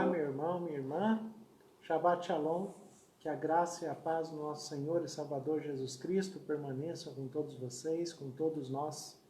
meu irmão, minha irmã. Shabbat Shalom. Que a graça e a paz do nosso Senhor e Salvador Jesus Cristo permaneçam com todos vocês, com todos nós.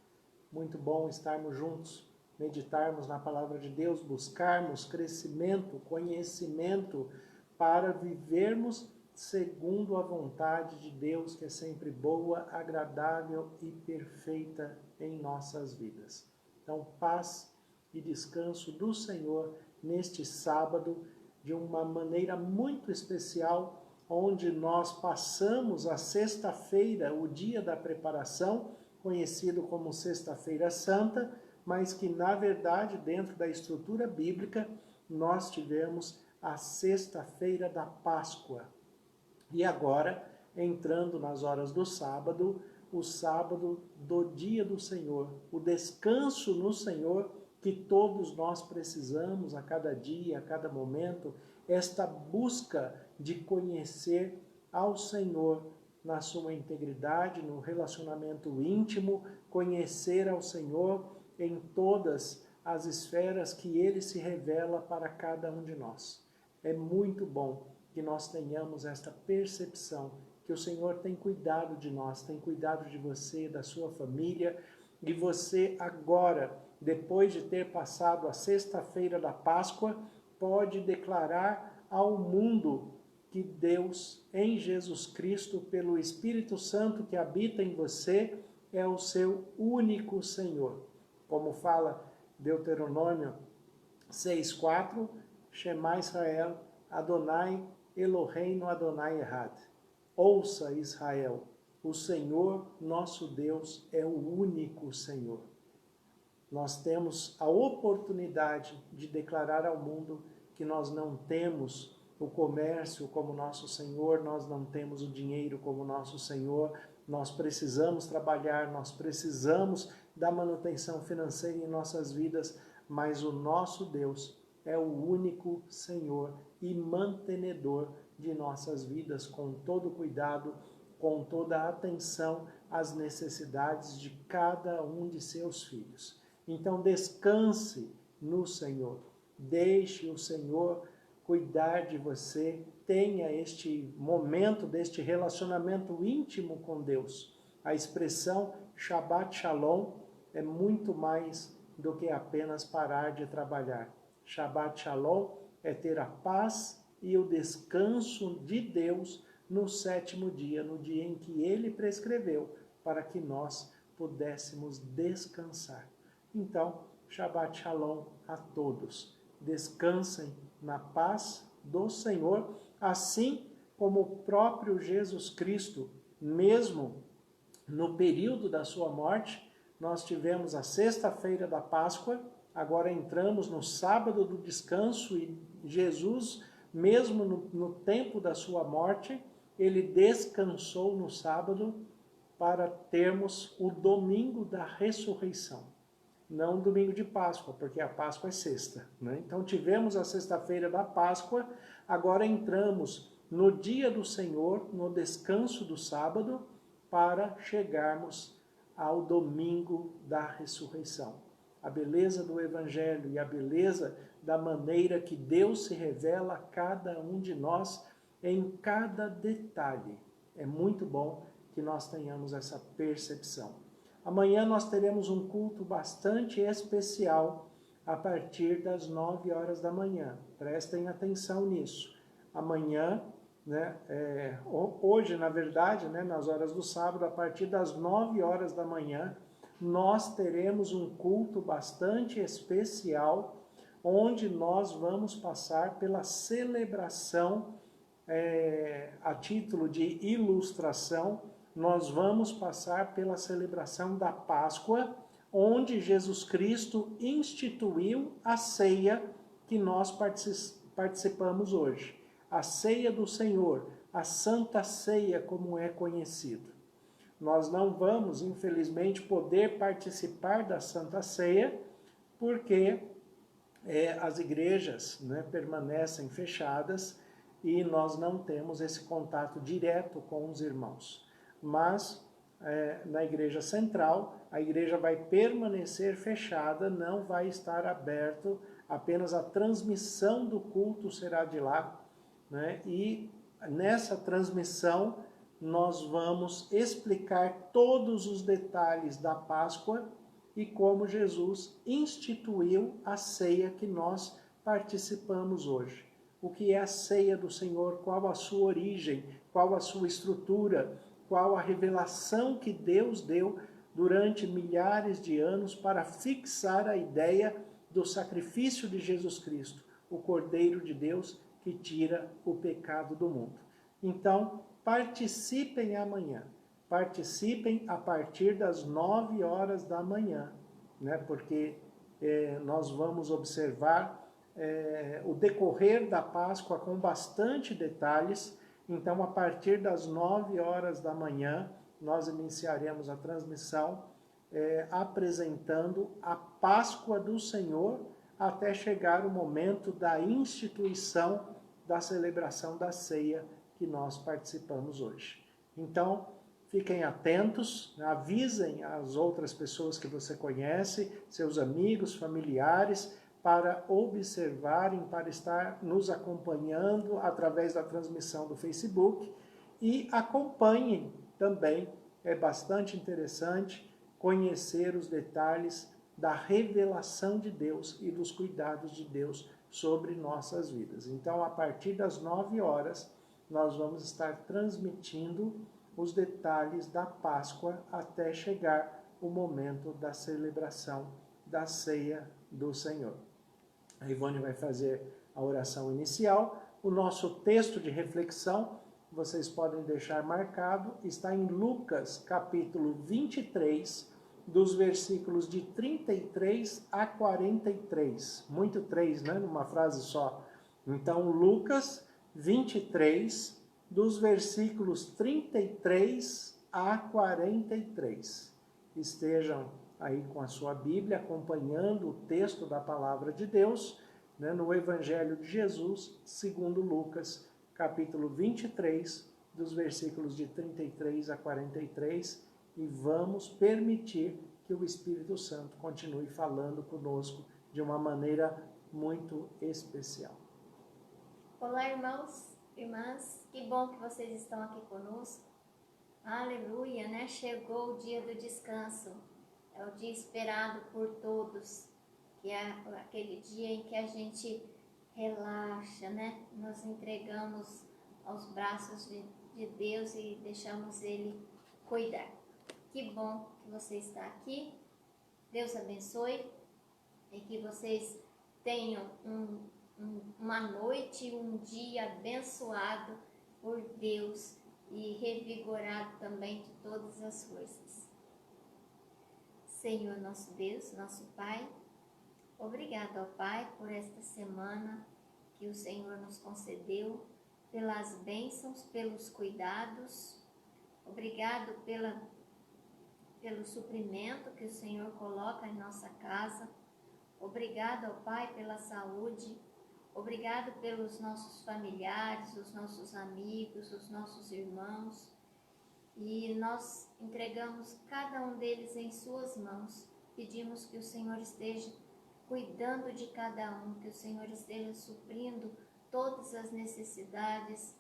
Muito bom estarmos juntos, meditarmos na palavra de Deus, buscarmos crescimento, conhecimento para vivermos segundo a vontade de Deus, que é sempre boa, agradável e perfeita em nossas vidas. Então, paz e descanso do Senhor neste sábado, de uma maneira muito especial, onde nós passamos a sexta-feira, o dia da preparação, conhecido como Sexta-feira Santa, mas que, na verdade, dentro da estrutura bíblica, nós tivemos a Sexta-feira da Páscoa. E agora, entrando nas horas do sábado, o sábado do dia do Senhor, o descanso no Senhor, que todos nós precisamos a cada dia, a cada momento, esta busca de conhecer ao Senhor na sua integridade, no relacionamento íntimo, conhecer ao Senhor em todas as esferas que Ele se revela para cada um de nós. É muito bom que nós tenhamos esta percepção, que o Senhor tem cuidado de nós, tem cuidado de você, da sua família, e você agora, depois de ter passado a sexta-feira da Páscoa, pode declarar ao mundo que Deus, em Jesus Cristo, pelo Espírito Santo que habita em você, é o seu único Senhor. Como fala Deuteronômio 6,4, Shema Israel, Adonai Eloheinu Adonai Echad. Ouça, Israel, o Senhor, nosso Deus, é o único Senhor. Nós temos a oportunidade de declarar ao mundo que nós não temos o comércio como nosso Senhor, nós não temos o dinheiro como nosso Senhor, nós precisamos trabalhar, nós precisamos da manutenção financeira em nossas vidas, mas o nosso Deus é o único Senhor e mantenedor de nossas vidas, com todo cuidado, com toda a atenção às necessidades de cada um de seus filhos. Então descanse no Senhor, deixe o Senhor cuidar de você, tenha este momento deste relacionamento íntimo com Deus. A expressão Shabbat Shalom é muito mais do que apenas parar de trabalhar. Shabbat Shalom é ter a paz e o descanso de Deus no sétimo dia, no dia em que Ele prescreveu para que nós pudéssemos descansar. Então, Shabbat Shalom a todos. Descansem na paz do Senhor, assim como o próprio Jesus Cristo, mesmo no período da sua morte, nós tivemos a sexta-feira da Páscoa, agora entramos no sábado do descanso e Jesus, mesmo no tempo da sua morte, ele descansou no sábado para termos o domingo da ressurreição. Não domingo de Páscoa, porque a Páscoa é sexta, né? Então tivemos a sexta-feira da Páscoa, agora entramos no dia do Senhor, no descanso do sábado, para chegarmos ao domingo da ressurreição. A beleza do Evangelho e a beleza da maneira que Deus se revela a cada um de nós em cada detalhe. É muito bom que nós tenhamos essa percepção. Amanhã nós teremos um culto bastante especial a partir das 9 horas da manhã. Prestem atenção nisso. Amanhã, hoje na verdade, nas horas do sábado, a partir das 9 horas da manhã, nós teremos um culto bastante especial, onde nós vamos passar pela celebração, a título de ilustração, nós vamos passar pela celebração da Páscoa, onde Jesus Cristo instituiu a ceia que nós participamos hoje. A ceia do Senhor, a Santa Ceia, como é conhecido. Nós não vamos, infelizmente, poder participar da Santa Ceia, porque as igrejas permanecem fechadas e nós não temos esse contato direto com os irmãos. Mas na igreja central, a igreja vai permanecer fechada, não vai estar aberto apenas a transmissão do culto será de lá, né? E nessa transmissão nós vamos explicar todos os detalhes da Páscoa e como Jesus instituiu a ceia que nós participamos hoje. O que é a ceia do Senhor, qual a sua origem, qual a sua estrutura, qual a revelação que Deus deu durante milhares de anos para fixar a ideia do sacrifício de Jesus Cristo, o Cordeiro de Deus que tira o pecado do mundo. Então, participem amanhã. Participem a partir das 9 horas da manhã, né? Porque nós vamos observar o decorrer da Páscoa com bastante detalhes. Então, a partir das 9 horas da manhã, nós iniciaremos a transmissão apresentando a Páscoa do Senhor até chegar o momento da instituição da celebração da ceia que nós participamos hoje. Então, fiquem atentos, avisem as outras pessoas que você conhece, seus amigos, familiares, para observarem, para estar nos acompanhando através da transmissão do Facebook e acompanhem também, é bastante interessante conhecer os detalhes da revelação de Deus e dos cuidados de Deus sobre nossas vidas. Então, a partir das 9 horas, nós vamos estar transmitindo os detalhes da Páscoa até chegar o momento da celebração da ceia do Senhor. A Ivone vai fazer a oração inicial. O nosso texto de reflexão, vocês podem deixar marcado, está em Lucas, capítulo 23, dos versículos de 33 a 43. Muito 3, né? Numa frase só. Então, Lucas 23, dos versículos 33 a 43. Estejam aí com a sua Bíblia, acompanhando o texto da Palavra de Deus, né, no Evangelho de Jesus, segundo Lucas, capítulo 23, dos versículos de 33 a 43, e vamos permitir que o Espírito Santo continue falando conosco de uma maneira muito especial. Olá, irmãos, irmãs, que bom que vocês estão aqui conosco. Aleluia, né? Chegou o dia do descanso. É o dia esperado por todos, que é aquele dia em que a gente relaxa, né? Nós entregamos aos braços de Deus e deixamos Ele cuidar. Que bom que você está aqui. Deus abençoe e que vocês tenham uma noite, um dia abençoado por Deus e revigorado também de todas as forças. Senhor nosso Deus, nosso Pai, obrigado, ó Pai, por esta semana que o Senhor nos concedeu, pelas bênçãos, pelos cuidados. Obrigado pelo suprimento que o Senhor coloca em nossa casa. Obrigado, ó Pai, pela saúde. Obrigado pelos nossos familiares, os nossos amigos, os nossos irmãos. E nós entregamos cada um deles em suas mãos. Pedimos que o Senhor esteja cuidando de cada um, que o Senhor esteja suprindo todas as necessidades,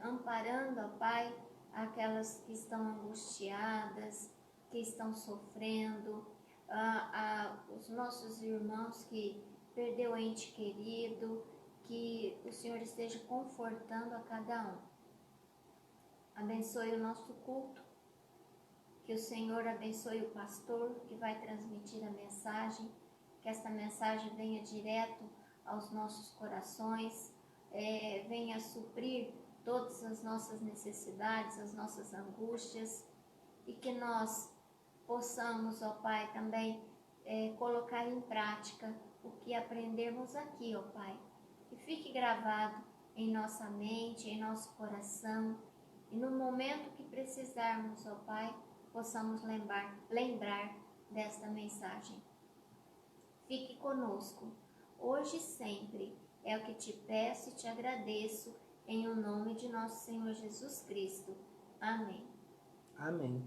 amparando, ó Pai, aquelas que estão angustiadas, que estão sofrendo, os nossos irmãos que perdeu ente querido, que o Senhor esteja confortando a cada um. Abençoe o nosso culto, que o Senhor abençoe o pastor que vai transmitir a mensagem, que esta mensagem venha direto aos nossos corações, venha suprir todas as nossas necessidades, as nossas angústias, e que nós possamos, ó Pai, também colocar em prática o que aprendemos aqui, ó Pai, que fique gravado em nossa mente, em nosso coração, e no momento que precisarmos, ó Pai, possamos lembrar desta mensagem. Fique conosco, hoje e sempre, é o que te peço e te agradeço, em o nome de nosso Senhor Jesus Cristo. Amém. Amém.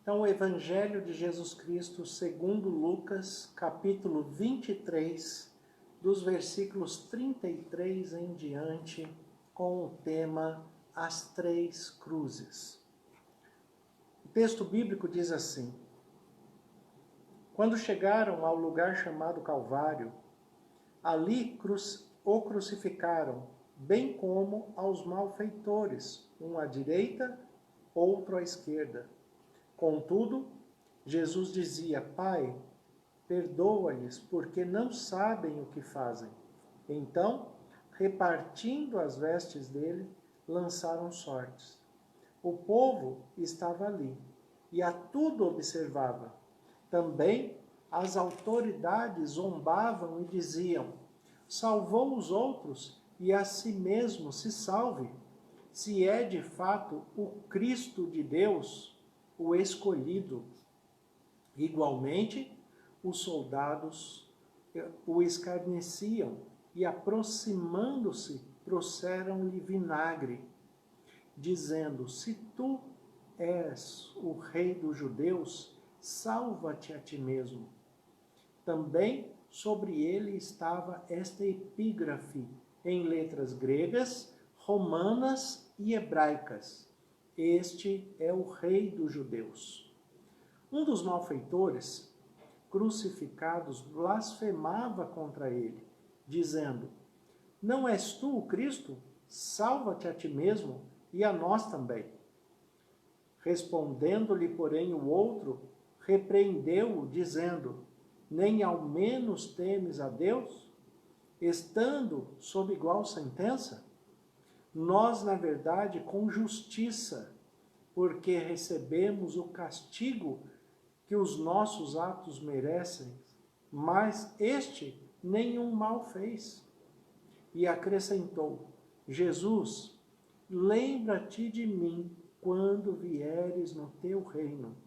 Então, o Evangelho de Jesus Cristo, segundo Lucas, capítulo 23, dos versículos 33 em diante, com o tema As Três Cruzes. O texto bíblico diz assim: Quando chegaram ao lugar chamado Calvário, ali o crucificaram, bem como aos malfeitores, um à direita, outro à esquerda. Contudo, Jesus dizia: Pai, perdoa-lhes, porque não sabem o que fazem. Então, repartindo as vestes dele, lançaram sortes. O povo estava ali e a tudo observava. Também as autoridades zombavam e diziam: salvou os outros e a si mesmo se salve, se é de fato o Cristo de Deus, o escolhido. Igualmente, os soldados o escarneciam e, aproximando-se, trouxeram-lhe vinagre, dizendo: se tu és o rei dos judeus, salva-te a ti mesmo. Também sobre ele estava esta epígrafe em letras gregas, romanas e hebraicas: este é o rei dos judeus. Um dos malfeitores crucificados blasfemava contra ele, dizendo: não és tu o Cristo? Salva-te a ti mesmo e a nós também. Respondendo-lhe, porém, o outro, repreendeu-o, dizendo: nem ao menos temes a Deus, estando sob igual sentença? Nós, na verdade, com justiça, porque recebemos o castigo que os nossos atos merecem, mas este nenhum mal fez. E acrescentou: Jesus, lembra-te de mim quando vieres no teu reino.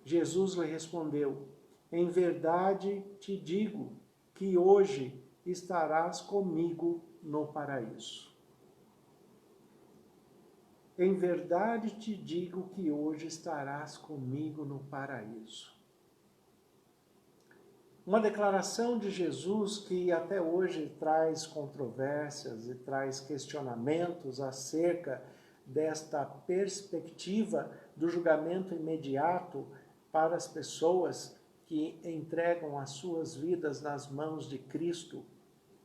Jesus lhe respondeu: em verdade te digo que hoje estarás comigo no paraíso. Em verdade te digo que hoje estarás comigo no paraíso. Uma declaração de Jesus que até hoje traz controvérsias e traz questionamentos acerca desta perspectiva do julgamento imediato para as pessoas que entregam as suas vidas nas mãos de Cristo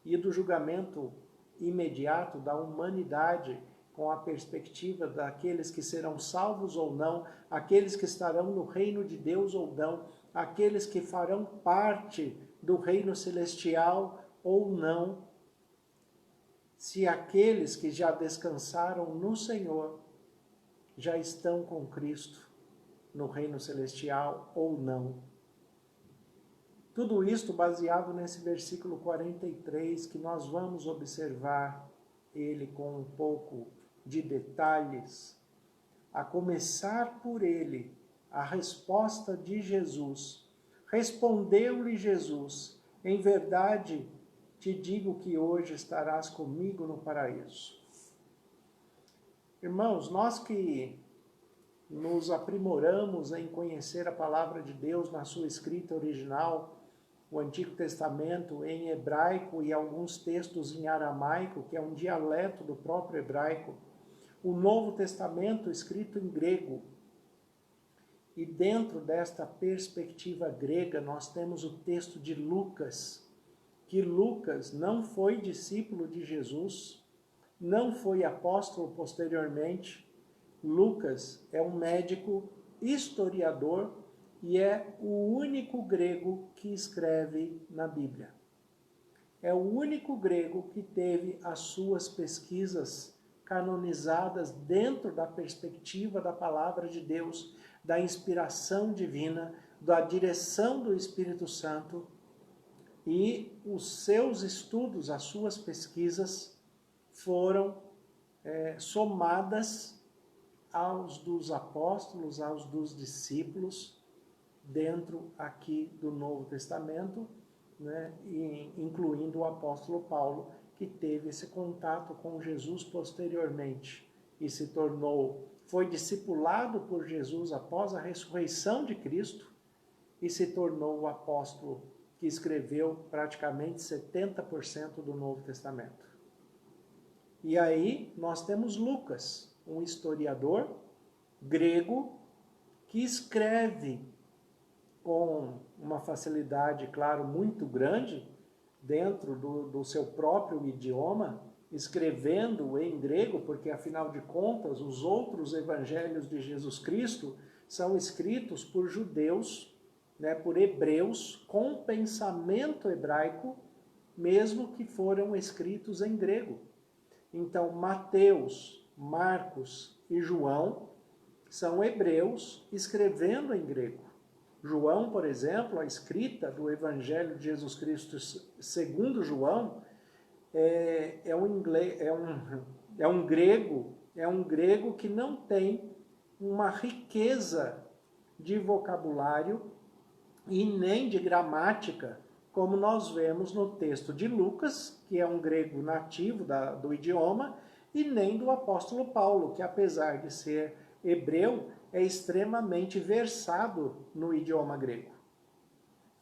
e do julgamento imediato da humanidade com a perspectiva daqueles que serão salvos ou não, aqueles que estarão no reino de Deus ou não, aqueles que farão parte do reino celestial ou não, se aqueles que já descansaram no Senhor já estão com Cristo no reino celestial ou não. Tudo isto baseado nesse versículo 43, que nós vamos observar ele com um pouco de detalhes, a começar por ele, a resposta de Jesus. Respondeu-lhe Jesus: em verdade te digo que hoje estarás comigo no paraíso. Irmãos, nós que nos aprimoramos em conhecer a palavra de Deus na sua escrita original, o Antigo Testamento em hebraico e alguns textos em aramaico, que é um dialeto do próprio hebraico, o Novo Testamento escrito em grego. E dentro desta perspectiva grega, nós temos o texto de Lucas, que Lucas não foi discípulo de Jesus, não foi apóstolo posteriormente. Lucas é um médico historiador e é o único grego que escreve na Bíblia. É o único grego que teve as suas pesquisas canonizadas dentro da perspectiva da palavra de Deus, da inspiração divina, da direção do Espírito Santo, e os seus estudos, as suas pesquisas foram somadas aos dos apóstolos, aos dos discípulos, dentro aqui do Novo Testamento, né, e incluindo o apóstolo Paulo, que teve esse contato com Jesus posteriormente. e foi discipulado por Jesus após a ressurreição de Cristo e se tornou o apóstolo que escreveu praticamente 70% do Novo Testamento. E aí nós temos Lucas, um historiador grego que escreve com uma facilidade, claro, muito grande, dentro do seu próprio idioma, escrevendo em grego, porque afinal de contas os outros evangelhos de Jesus Cristo são escritos por judeus, né, por hebreus com pensamento hebraico, mesmo que foram escritos em grego. Então Mateus, Marcos e João são hebreus escrevendo em grego. João, por exemplo, a escrita do Evangelho de Jesus Cristo segundo João é um grego que não tem uma riqueza de vocabulário e nem de gramática, como nós vemos no texto de Lucas, que é um grego nativo do idioma, e nem do apóstolo Paulo, que apesar de ser hebreu, é extremamente versado no idioma grego.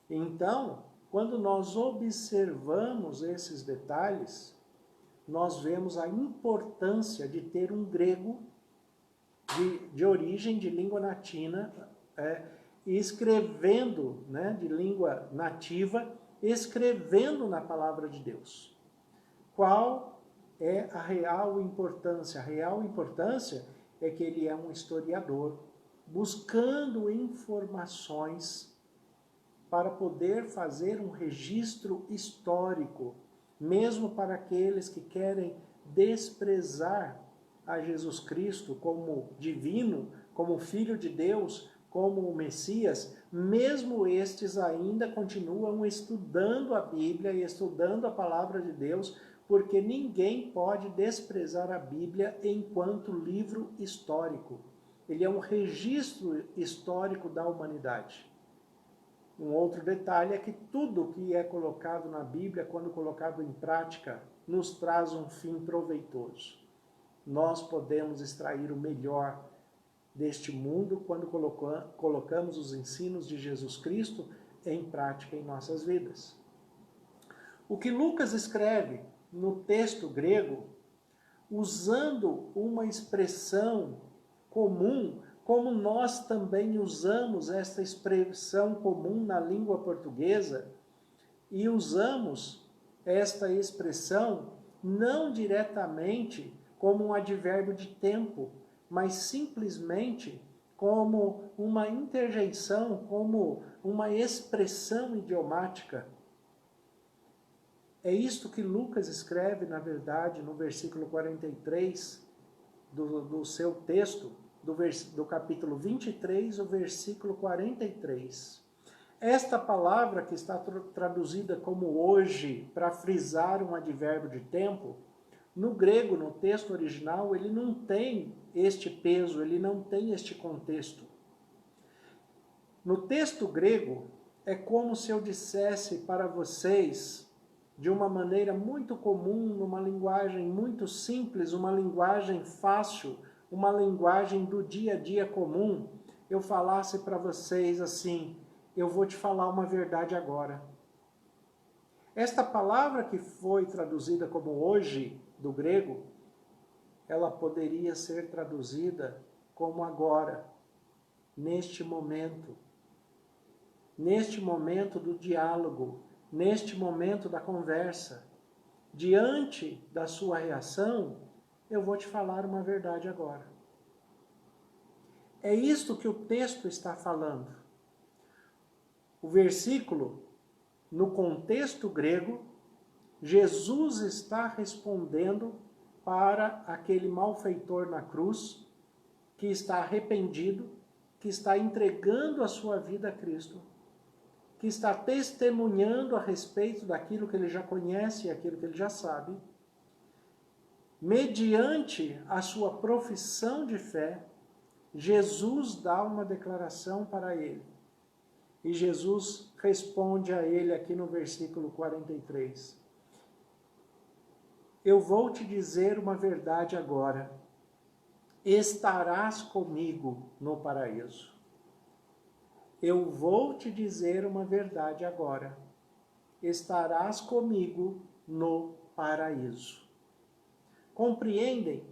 Então, quando nós observamos esses detalhes, nós vemos a importância de ter um grego de origem de língua natina, escrevendo, né, de língua nativa, escrevendo na palavra de Deus. Qual é a real importância? A real importância é que ele é um historiador, buscando informações para poder fazer um registro histórico, mesmo para aqueles que querem desprezar a Jesus Cristo como divino, como Filho de Deus, como o Messias, mesmo estes ainda continuam estudando a Bíblia e estudando a palavra de Deus, porque ninguém pode desprezar a Bíblia enquanto livro histórico. Ele é um registro histórico da humanidade. Um outro detalhe é que tudo que é colocado na Bíblia, quando colocado em prática, nos traz um fim proveitoso. Nós podemos extrair o melhor deste mundo quando colocamos os ensinos de Jesus Cristo em prática em nossas vidas. O que Lucas escreve no texto grego, usando uma expressão comum, como nós também usamos esta expressão comum na língua portuguesa, e usamos esta expressão não diretamente como um advérbio de tempo, mas simplesmente como uma interjeição, como uma expressão idiomática. É isto que Lucas escreve, na verdade, no versículo 43 do seu texto, do capítulo 23, o versículo 43. Esta palavra que está traduzida como hoje, para frisar um advérbio de tempo, no grego, no texto original, ele não tem este peso, ele não tem este contexto. No texto grego, é como se eu dissesse para vocês, de uma maneira muito comum, numa linguagem muito simples, uma linguagem fácil, uma linguagem do dia a dia comum, eu falasse para vocês assim: eu vou te falar uma verdade agora. Esta palavra que foi traduzida como hoje, do grego, ela poderia ser traduzida como agora, neste momento do diálogo, neste momento da conversa. Diante da sua reação, eu vou te falar uma verdade agora. É isto que o texto está falando. O versículo, no contexto grego, Jesus está respondendo para aquele malfeitor na cruz, que está arrependido, que está entregando a sua vida a Cristo, que está testemunhando a respeito daquilo que ele já conhece e aquilo que ele já sabe. Mediante a sua profissão de fé, Jesus dá uma declaração para ele. E Jesus responde a ele aqui no versículo 43. Eu vou te dizer uma verdade agora. estarás comigo no paraíso. Eu vou te dizer uma verdade agora. Estarás comigo no paraíso. Compreendem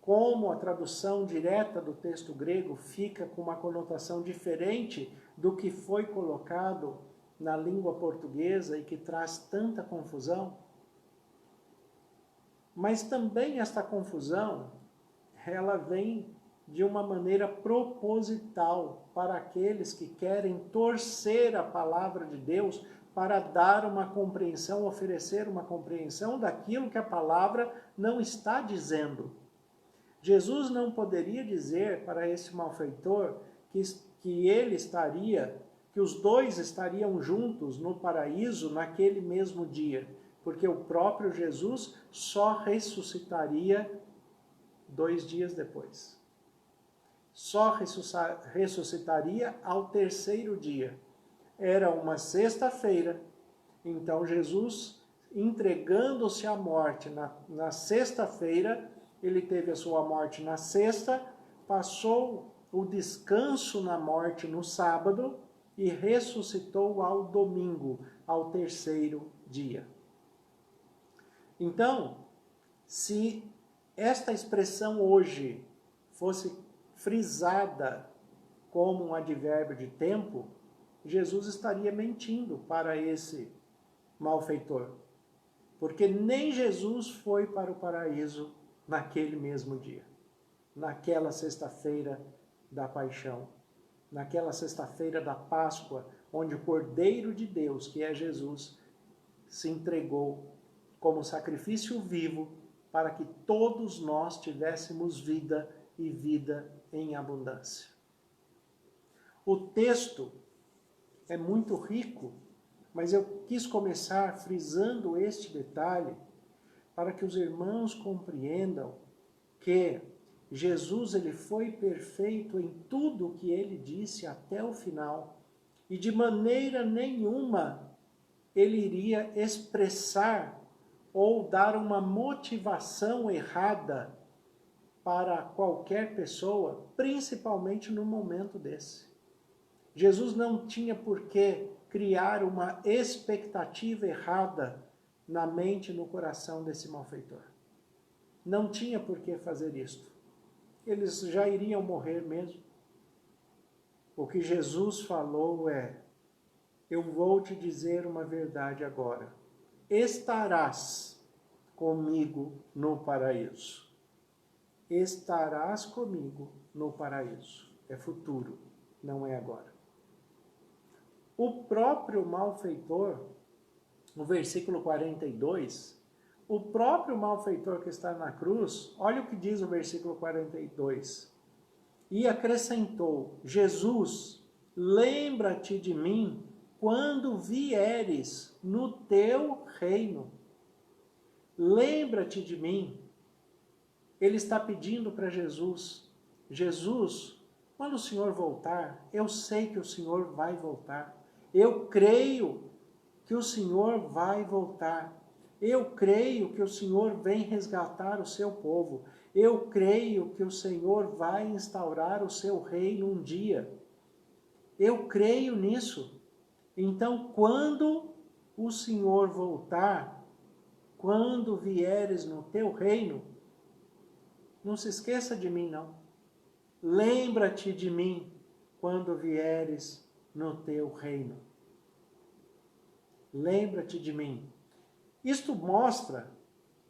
como a tradução direta do texto grego fica com uma conotação diferente do que foi colocado na língua portuguesa e que traz tanta confusão? Mas também esta confusão, ela vem de uma maneira proposital para aqueles que querem torcer a palavra de Deus para dar uma compreensão, oferecer uma compreensão daquilo que a palavra não está dizendo. Jesus não poderia dizer para esse malfeitor que ele estaria, que os dois estariam juntos no paraíso naquele mesmo dia, porque o próprio Jesus só ressuscitaria 2 dias depois. Só ressuscitaria ao 3º dia. Era uma sexta-feira, então Jesus, entregando-se à morte na sexta-feira, ele teve a sua morte na sexta, passou o descanso na morte no sábado e ressuscitou ao domingo, ao 3º dia. Então, se esta expressão hoje fosse frisada como um advérbio de tempo, Jesus estaria mentindo para esse malfeitor. Porque nem Jesus foi para o paraíso naquele mesmo dia, naquela sexta-feira da paixão, naquela sexta-feira da Páscoa, onde o Cordeiro de Deus, que é Jesus, se entregou como sacrifício vivo para que todos nós tivéssemos vida e vida em abundância. O texto é muito rico, mas eu quis começar frisando este detalhe para que os irmãos compreendam que Jesus ele foi perfeito em tudo o que ele disse até o final e de maneira nenhuma ele iria expressar ou dar uma motivação errada para qualquer pessoa, principalmente no momento desse. Jesus não tinha por que criar uma expectativa errada na mente e no coração desse malfeitor. Não tinha por que fazer isto. Eles já iriam morrer mesmo. O que Jesus falou é: eu vou te dizer uma verdade agora. Estarás comigo no paraíso. Estarás comigo no paraíso. É futuro, não é agora. O próprio malfeitor, no versículo 42, o próprio malfeitor que está na cruz, olha o que diz o versículo 42. E acrescentou: Jesus, lembra-te de mim quando vieres no teu reino. Lembra-te de mim. Ele está pedindo para Jesus: Jesus, quando o Senhor voltar, eu sei que o Senhor vai voltar. Eu creio que o Senhor vai voltar. Eu creio que o Senhor vem resgatar o seu povo. Eu creio que o Senhor vai instaurar o seu reino um dia. Eu creio nisso. Então, quando o Senhor voltar, quando vieres no teu reino, não se esqueça de mim, não. Lembra-te de mim quando vieres no teu reino. Lembra-te de mim. Isto mostra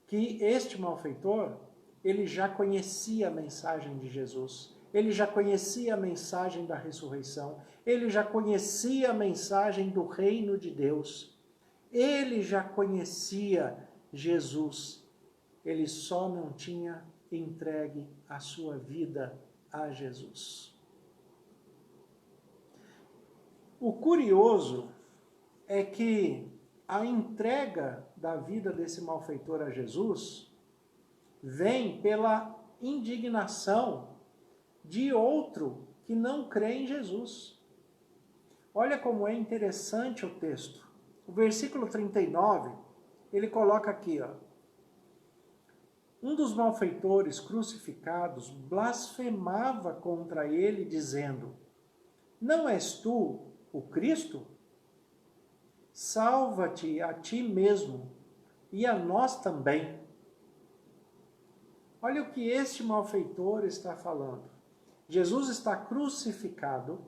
que este malfeitor, ele já conhecia a mensagem de Jesus. Ele já conhecia a mensagem da ressurreição. Ele já conhecia a mensagem do reino de Deus. Ele já conhecia Jesus. Ele só não tinha entregue a sua vida a Jesus. O curioso é que a entrega da vida desse malfeitor a Jesus vem pela indignação de outro que não crê em Jesus. Olha como é interessante o texto. O versículo 39, ele coloca aqui, ó: Um dos malfeitores crucificados blasfemava contra ele, dizendo: não és tu o Cristo? Salva-te a ti mesmo e a nós também. Olha o que este malfeitor está falando. Jesus está crucificado,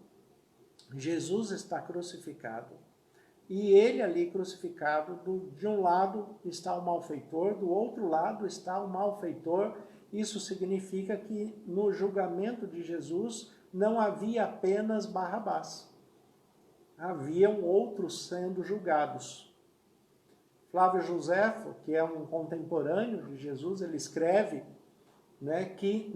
e ele ali crucificado, de um lado está o malfeitor, do outro lado está o malfeitor. Isso significa que no julgamento de Jesus não havia apenas Barrabás. Haviam outros sendo julgados. Flávio Joséfo, que é um contemporâneo de Jesus, ele escreve, né, que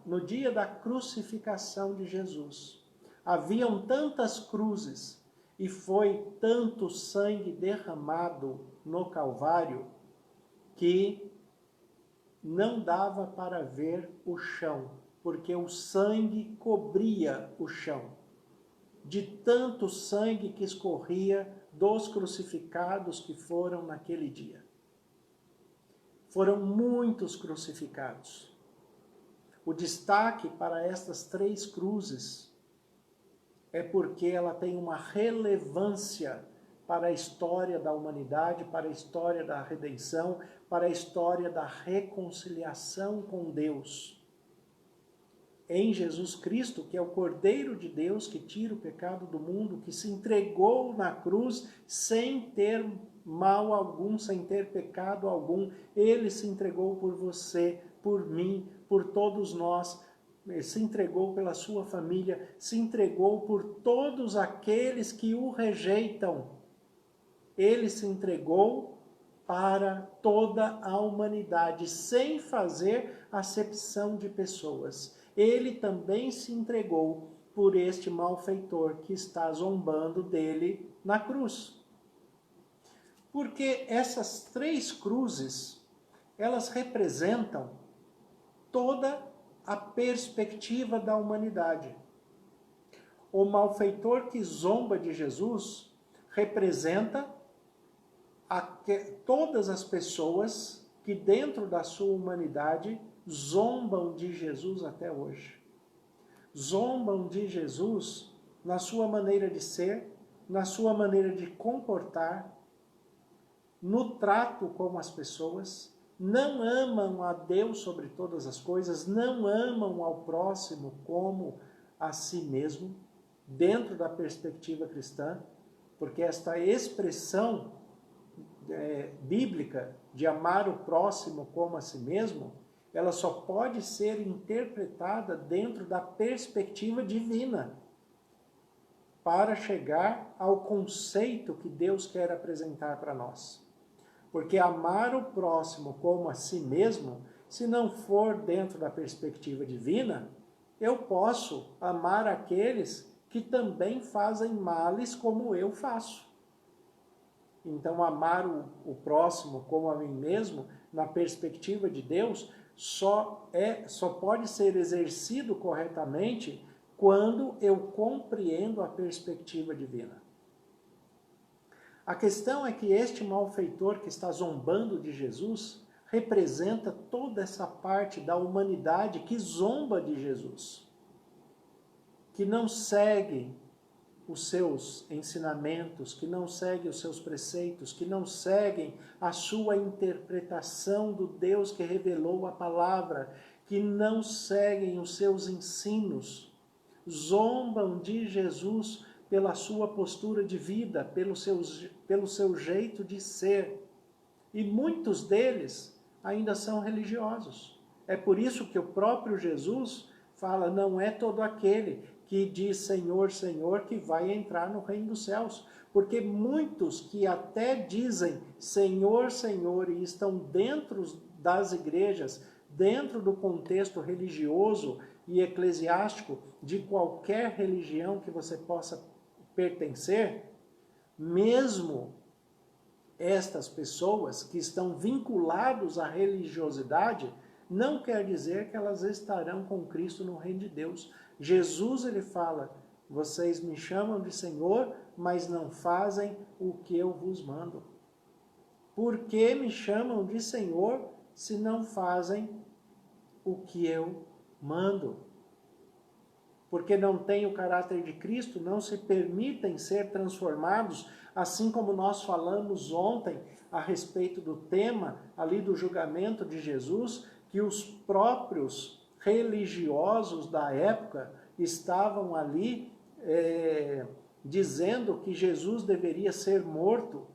no dia da crucificação de Jesus, haviam tantas cruzes e foi tanto sangue derramado no Calvário que não dava para ver o chão, porque o sangue cobria o chão. De tanto sangue que escorria dos crucificados que foram naquele dia. Foram muitos crucificados. O destaque para estas 3 cruzes é porque ela tem uma relevância para a história da humanidade, para a história da redenção, para a história da reconciliação com Deus. Em Jesus Cristo, que é o Cordeiro de Deus que tira o pecado do mundo, que se entregou na cruz sem ter mal algum, sem ter pecado algum. Ele se entregou por você, por mim, por todos nós. Ele se entregou pela sua família, se entregou por todos aqueles que o rejeitam. Ele se entregou para toda a humanidade, sem fazer acepção de pessoas. Ele também se entregou por este malfeitor que está zombando dele na cruz. Porque essas 3 cruzes, elas representam toda a perspectiva da humanidade. O malfeitor que zomba de Jesus representa todas as pessoas que dentro da sua humanidade zombam de Jesus até hoje. Zombam de Jesus na sua maneira de ser, na sua maneira de comportar, no trato com as pessoas, não amam a Deus sobre todas as coisas, não amam ao próximo como a si mesmo, dentro da perspectiva cristã, porque esta expressão bíblica de amar o próximo como a si mesmo, ela só pode ser interpretada dentro da perspectiva divina, para chegar ao conceito que Deus quer apresentar para nós. Porque amar o próximo como a si mesmo, se não for dentro da perspectiva divina, eu posso amar aqueles que também fazem males como eu faço. Então, amar o próximo como a mim mesmo, na perspectiva de Deus, só pode ser exercido corretamente quando eu compreendo a perspectiva divina. A questão é que este malfeitor que está zombando de Jesus representa toda essa parte da humanidade que zomba de Jesus, que não segue os seus ensinamentos, que não seguem os seus preceitos, que não seguem a sua interpretação do Deus que revelou a palavra, que não seguem os seus ensinos, zombam de Jesus pela sua postura de vida, pelo seu jeito de ser. E muitos deles ainda são religiosos. É por isso que o próprio Jesus fala, não é todo aquele que diz Senhor, Senhor, que vai entrar no reino dos céus. Porque muitos que até dizem Senhor, Senhor, e estão dentro das igrejas, dentro do contexto religioso e eclesiástico de qualquer religião que você possa pertencer, mesmo estas pessoas que estão vinculados à religiosidade, não quer dizer que elas estarão com Cristo no reino de Deus. Jesus, ele fala, vocês me chamam de Senhor, mas não fazem o que eu vos mando. Por que me chamam de Senhor se não fazem o que eu mando. Porque não têm o caráter de Cristo, não se permitem ser transformados, assim como nós falamos ontem a respeito do tema ali do julgamento de Jesus, que os próprios religiosos da época estavam ali dizendo que Jesus deveria ser morto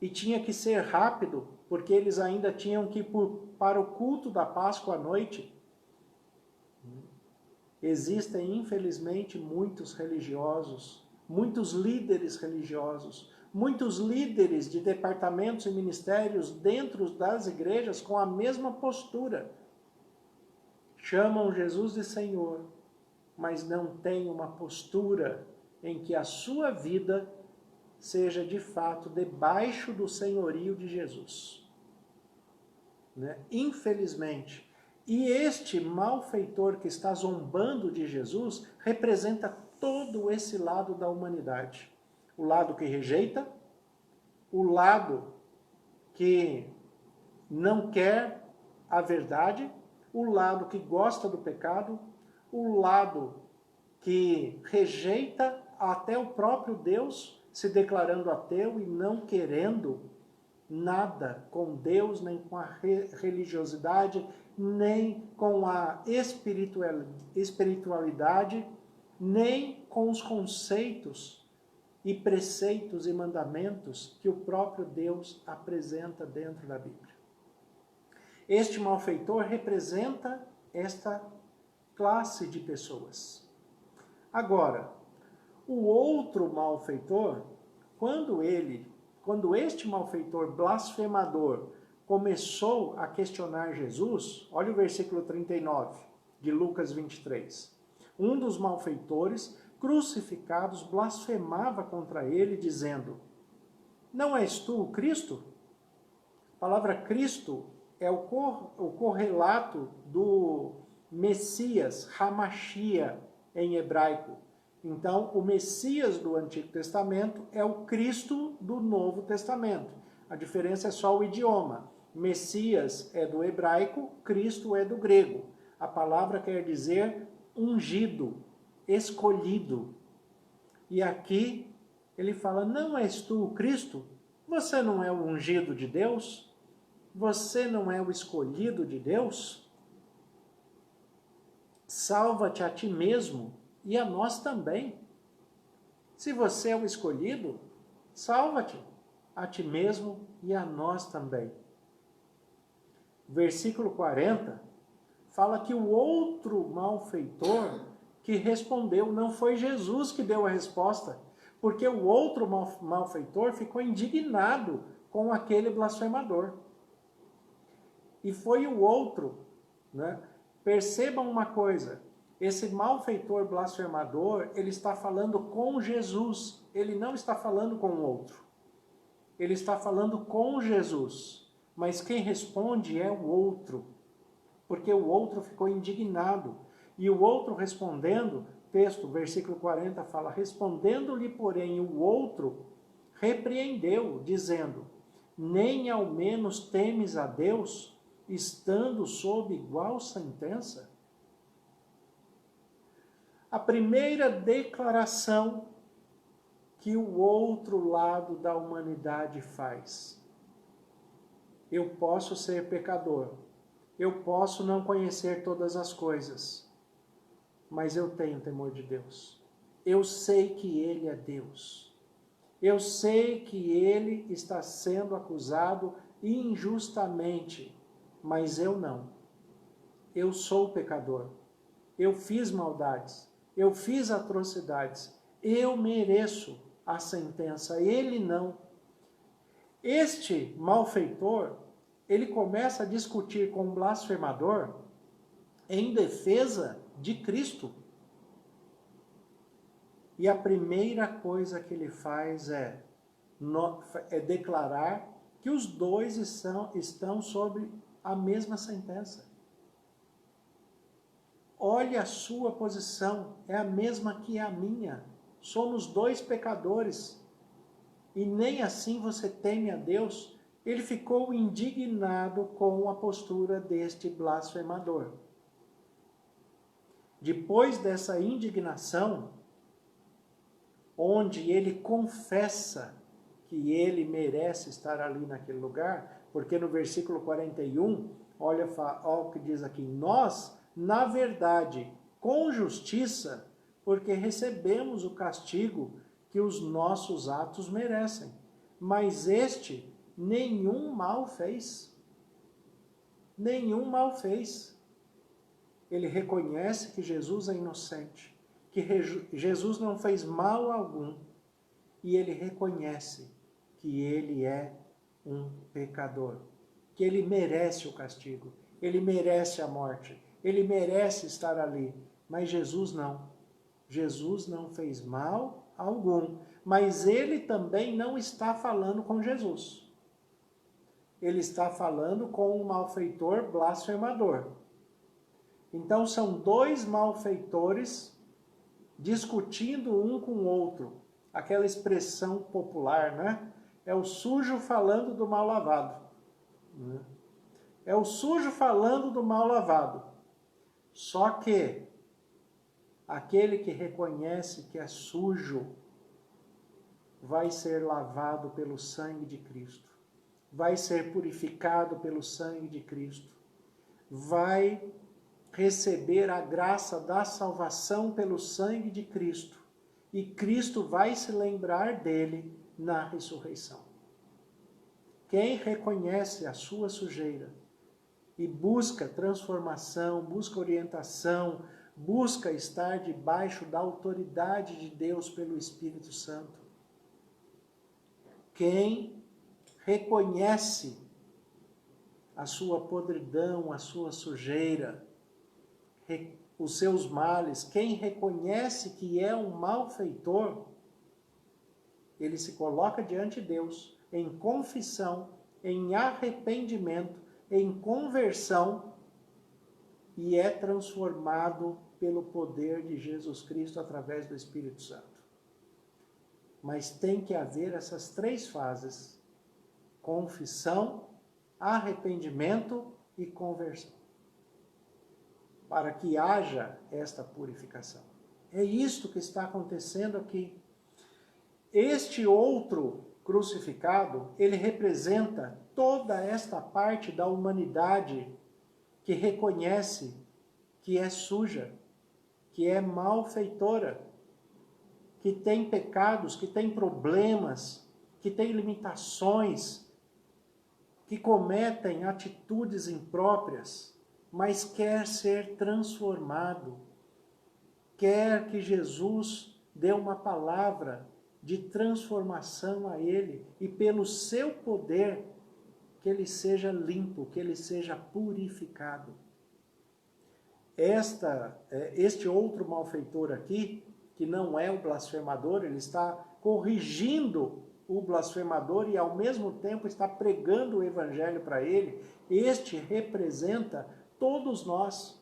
e tinha que ser rápido, porque eles ainda tinham que ir para o culto da Páscoa à noite. Existem, infelizmente, muitos religiosos, muitos líderes religiosos, muitos líderes de departamentos e ministérios dentro das igrejas com a mesma postura. Chamam Jesus de Senhor, mas não têm uma postura em que a sua vida seja de fato debaixo do senhorio de Jesus. Né? Infelizmente. E este malfeitor que está zombando de Jesus representa todo esse lado da humanidade. O lado que rejeita, o lado que não quer a verdade, o lado que gosta do pecado, o lado que rejeita até o próprio Deus, se declarando ateu e não querendo nada com Deus, nem com a religiosidade, nem com a espiritualidade, nem com os conceitos e preceitos e mandamentos que o próprio Deus apresenta dentro da Bíblia. Este malfeitor representa esta classe de pessoas. Agora, o outro malfeitor, quando este malfeitor blasfemador começou a questionar Jesus, olha o versículo 39 de Lucas 23. Um dos malfeitores crucificados blasfemava contra ele, dizendo: não és tu o Cristo? A palavra Cristo é o correlato do Messias, Hamashia, em hebraico. Então, o Messias do Antigo Testamento é o Cristo do Novo Testamento. A diferença é só o idioma. Messias é do hebraico, Cristo é do grego. A palavra quer dizer ungido, escolhido. E aqui ele fala: não és tu o Cristo? Você não é o ungido de Deus? Você não é o escolhido de Deus? Salva-te a ti mesmo e a nós também. Se você é o escolhido, salva-te a ti mesmo e a nós também. Versículo 40 fala que o outro malfeitor que respondeu, não foi Jesus que deu a resposta, porque o outro malfeitor ficou indignado com aquele blasfemador. E foi o outro, né? Percebam uma coisa, esse malfeitor blasfemador, ele está falando com Jesus, ele não está falando com o outro. Ele está falando com Jesus, mas quem responde é o outro, porque o outro ficou indignado. E o outro respondendo, texto, versículo 40 fala: respondendo-lhe, porém, o outro repreendeu, dizendo: nem ao menos temes a Deus, estando sob igual sentença? A primeira declaração que o outro lado da humanidade faz: eu posso ser pecador, eu posso não conhecer todas as coisas, mas eu tenho temor de Deus. Eu sei que Ele é Deus. Eu sei que Ele está sendo acusado injustamente, mas eu não. Eu sou pecador. Eu fiz maldades. Eu fiz atrocidades. Eu mereço a sentença. Ele não. Este malfeitor, ele começa a discutir com o blasfemador em defesa de Cristo. E a primeira coisa que ele faz é declarar que os dois estão sob a mesma sentença. Olhe a sua posição, é a mesma que a minha. Somos dois pecadores. E nem assim você teme a Deus, ele ficou indignado com a postura deste blasfemador. Depois dessa indignação, onde ele confessa que ele merece estar ali naquele lugar, porque no versículo 41, olha o que diz aqui: nós, na verdade, com justiça, porque recebemos o castigo que os nossos atos merecem, mas este nenhum mal fez. Nenhum mal fez. Ele reconhece que Jesus é inocente, que Jesus não fez mal algum, e ele reconhece que ele é um pecador, que ele merece o castigo, ele merece a morte, ele merece estar ali, mas Jesus não. Jesus não fez mal algum, mas ele também não está falando com Jesus. Ele está falando com um malfeitor blasfemador. Então são dois malfeitores discutindo um com o outro. Aquela expressão popular, né? É o sujo falando do mal lavado. É o sujo falando do mal lavado. Só que aquele que reconhece que é sujo vai ser lavado pelo sangue de Cristo. Vai ser purificado pelo sangue de Cristo. Vai receber a graça da salvação pelo sangue de Cristo. E Cristo vai se lembrar dele na ressurreição. Quem reconhece a sua sujeira e busca transformação, busca orientação, busca estar debaixo da autoridade de Deus pelo Espírito Santo. Quem reconhece a sua podridão, a sua sujeira, os seus males, quem reconhece que é um malfeitor, ele se coloca diante de Deus em confissão, em arrependimento, em conversão e é transformado pelo poder de Jesus Cristo através do Espírito Santo. Mas tem que haver essas três fases: confissão, arrependimento e conversão, para que haja esta purificação. É isto que está acontecendo aqui. Este outro crucificado, ele representa toda esta parte da humanidade que reconhece que é suja, que é malfeitora, que tem pecados, que tem problemas, que tem limitações, que cometem atitudes impróprias, mas quer ser transformado, quer que Jesus dê uma palavra de transformação a ele e pelo seu poder que ele seja limpo, que ele seja purificado. Este outro malfeitor aqui, que não é o blasfemador, ele está corrigindo o blasfemador e ao mesmo tempo está pregando o evangelho para ele. Este representa todos nós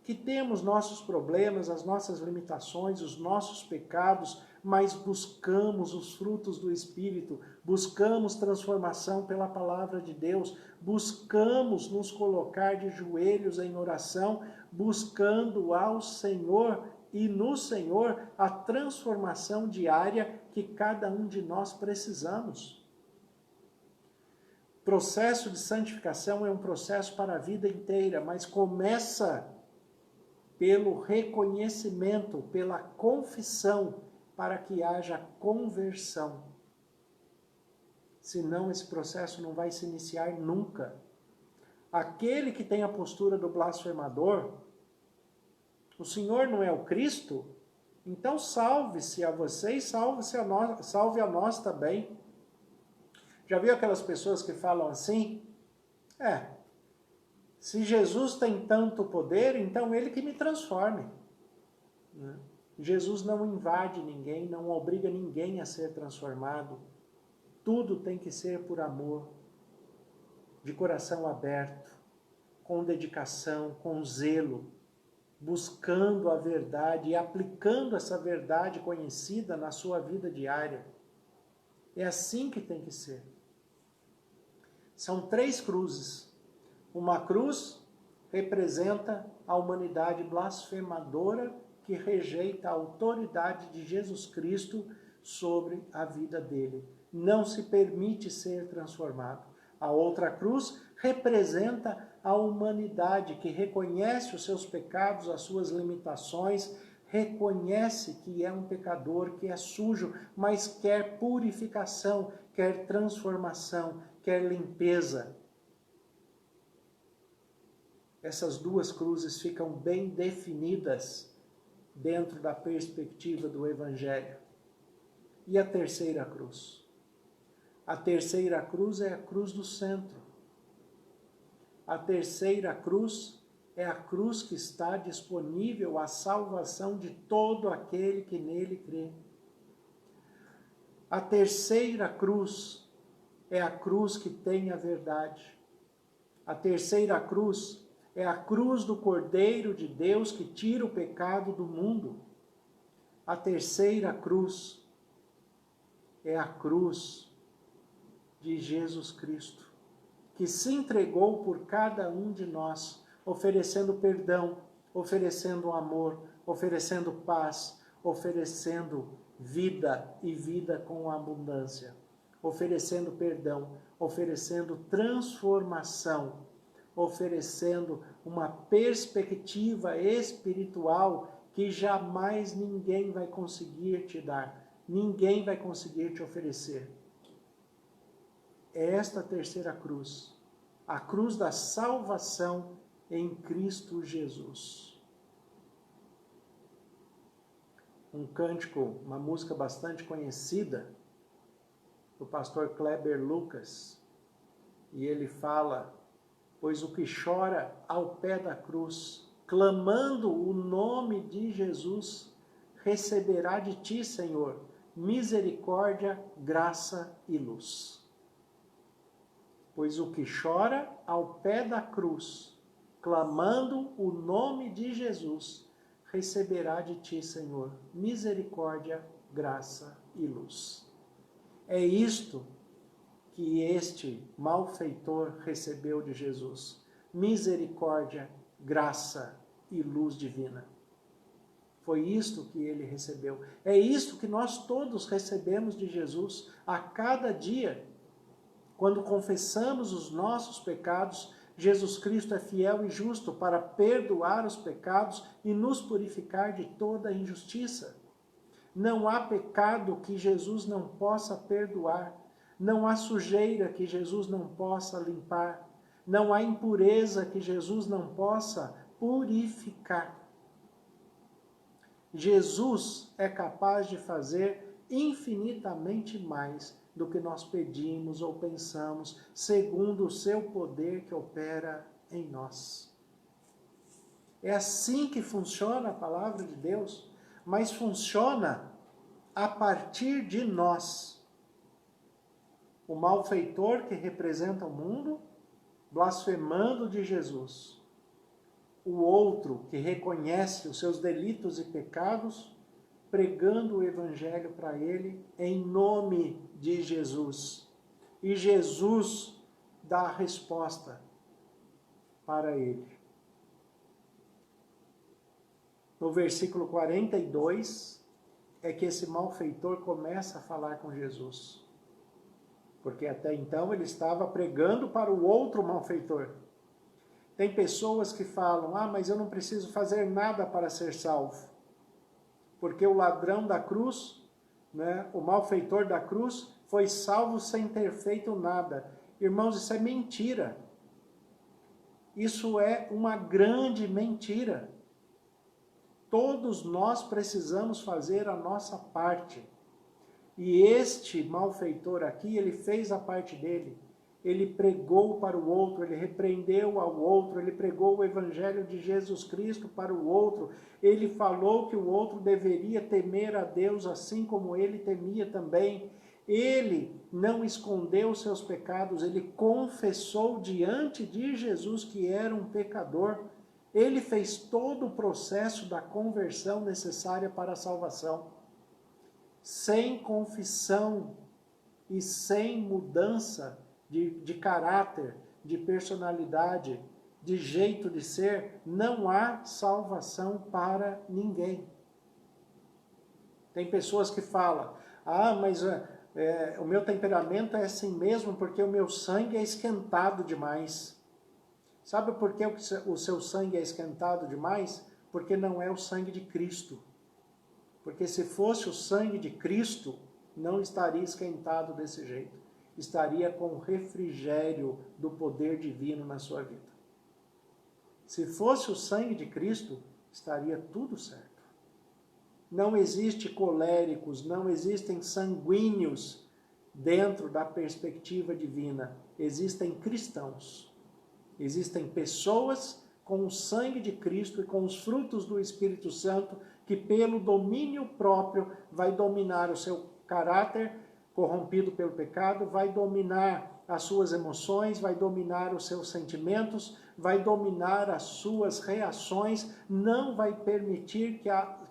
que temos nossos problemas, as nossas limitações, os nossos pecados, mas buscamos os frutos do Espírito, buscamos transformação pela palavra de Deus, buscamos nos colocar de joelhos em oração, buscando ao Senhor e no Senhor a transformação diária que cada um de nós precisamos. O processo de santificação é um processo para a vida inteira, mas começa pelo reconhecimento, pela confissão, para que haja conversão. Senão esse processo não vai se iniciar nunca. Aquele que tem a postura do blasfemador, o Senhor não é o Cristo? Então salve-se a você e salve a nós também. Já viu aquelas pessoas que falam assim? Se Jesus tem tanto poder, então ele que me transforme. Jesus não invade ninguém, não obriga ninguém a ser transformado. Tudo tem que ser por amor, de coração aberto, com dedicação, com zelo, buscando a verdade e aplicando essa verdade conhecida na sua vida diária. É assim que tem que ser. São 3 cruzes. Uma cruz representa a humanidade blasfemadora que rejeita a autoridade de Jesus Cristo sobre a vida dele. Não se permite ser transformado. A outra cruz representa a humanidade que reconhece os seus pecados, as suas limitações, reconhece que é um pecador, que é sujo, mas quer purificação, quer transformação, quer limpeza. Essas 2 cruzes ficam bem definidas dentro da perspectiva do Evangelho. E a terceira cruz? A terceira cruz é a cruz do centro. A terceira cruz é a cruz que está disponível à salvação de todo aquele que nele crê. A terceira cruz é a cruz que tem a verdade. A terceira cruz é a cruz do Cordeiro de Deus que tira o pecado do mundo. A terceira cruz é a cruz de Jesus Cristo, que se entregou por cada um de nós, oferecendo perdão, oferecendo amor, oferecendo paz, oferecendo vida e vida com abundância, oferecendo perdão, oferecendo transformação, oferecendo uma perspectiva espiritual que jamais ninguém vai conseguir te dar, ninguém vai conseguir te oferecer. É esta terceira cruz, a cruz da salvação em Cristo Jesus. Um cântico, uma música bastante conhecida, do pastor Kleber Lucas, e ele fala: pois o que chora ao pé da cruz, clamando o nome de Jesus, receberá de ti, Senhor, misericórdia, graça e luz. Pois o que chora ao pé da cruz, clamando o nome de Jesus, receberá de ti, Senhor, misericórdia, graça e luz. É isto que este malfeitor recebeu de Jesus: misericórdia, graça e luz divina. Foi isto que ele recebeu. É isto que nós todos recebemos de Jesus a cada dia. Quando confessamos os nossos pecados, Jesus Cristo é fiel e justo para perdoar os pecados e nos purificar de toda injustiça. Não há pecado que Jesus não possa perdoar. Não há sujeira que Jesus não possa limpar. Não há impureza que Jesus não possa purificar. Jesus é capaz de fazer infinitamente mais do que nós pedimos ou pensamos, segundo o seu poder que opera em nós. É assim que funciona a palavra de Deus, mas funciona a partir de nós. O malfeitor que representa o mundo, blasfemando de Jesus. O outro que reconhece os seus delitos e pecados, pregando o evangelho para ele em nome de Jesus. E Jesus dá a resposta para ele. No versículo 42, é que esse malfeitor começa a falar com Jesus. Porque até então ele estava pregando para o outro malfeitor. Tem pessoas que falam: mas eu não preciso fazer nada para ser salvo. Porque o ladrão da cruz, né, o malfeitor da cruz, foi salvo sem ter feito nada. Irmãos, isso é mentira. Isso é uma grande mentira. Todos nós precisamos fazer a nossa parte. E este malfeitor aqui, ele fez a parte dele. Ele pregou para o outro, ele repreendeu ao outro, ele pregou o evangelho de Jesus Cristo para o outro. Ele falou que o outro deveria temer a Deus assim como ele temia também. Ele não escondeu seus pecados, ele confessou diante de Jesus que era um pecador. Ele fez todo o processo da conversão necessária para a salvação. Sem confissão e sem mudança, de caráter, de personalidade, de jeito de ser, não há salvação para ninguém. Tem pessoas que falam, mas o meu temperamento é assim mesmo porque o meu sangue é esquentado demais. Sabe por que o seu sangue é esquentado demais? Porque não é o sangue de Cristo. Porque se fosse o sangue de Cristo, não estaria esquentado desse jeito. Estaria com o refrigério do poder divino na sua vida. Se fosse o sangue de Cristo, estaria tudo certo. Não existe coléricos, não existem sanguíneos dentro da perspectiva divina. Existem cristãos. Existem pessoas com o sangue de Cristo e com os frutos do Espírito Santo que pelo domínio próprio vai dominar o seu caráter corrompido pelo pecado, vai dominar as suas emoções, vai dominar os seus sentimentos, vai dominar as suas reações, não vai permitir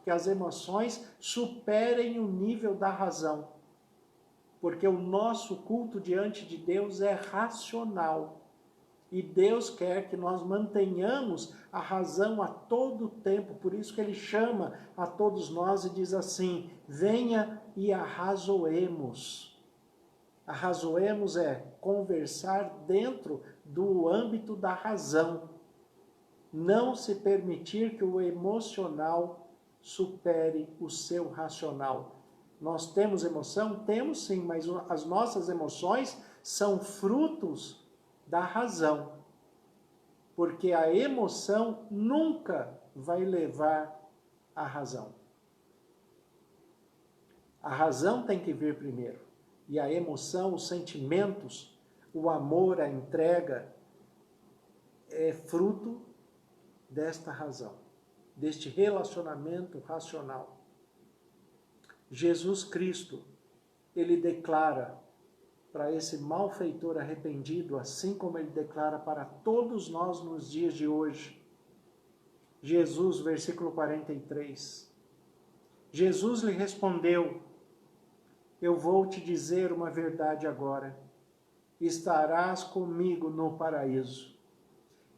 que as emoções superem o nível da razão. Porque o nosso culto diante de Deus é racional. E Deus quer que nós mantenhamos a razão a todo tempo. Por isso que Ele chama a todos nós e diz assim, venha e arrazoemos. Arrazoemos é conversar dentro do âmbito da razão. Não se permitir que o emocional supere o seu racional. Nós temos emoção? Temos sim, mas as nossas emoções são frutos da razão. Porque a emoção nunca vai levar à razão. A razão tem que vir primeiro. E a emoção, os sentimentos, o amor, a entrega, é fruto desta razão, deste relacionamento racional. Jesus Cristo, Ele declara para esse malfeitor arrependido, assim como Ele declara para todos nós nos dias de hoje. Jesus, versículo 43. Jesus lhe respondeu, eu vou te dizer uma verdade agora. Estarás comigo no paraíso.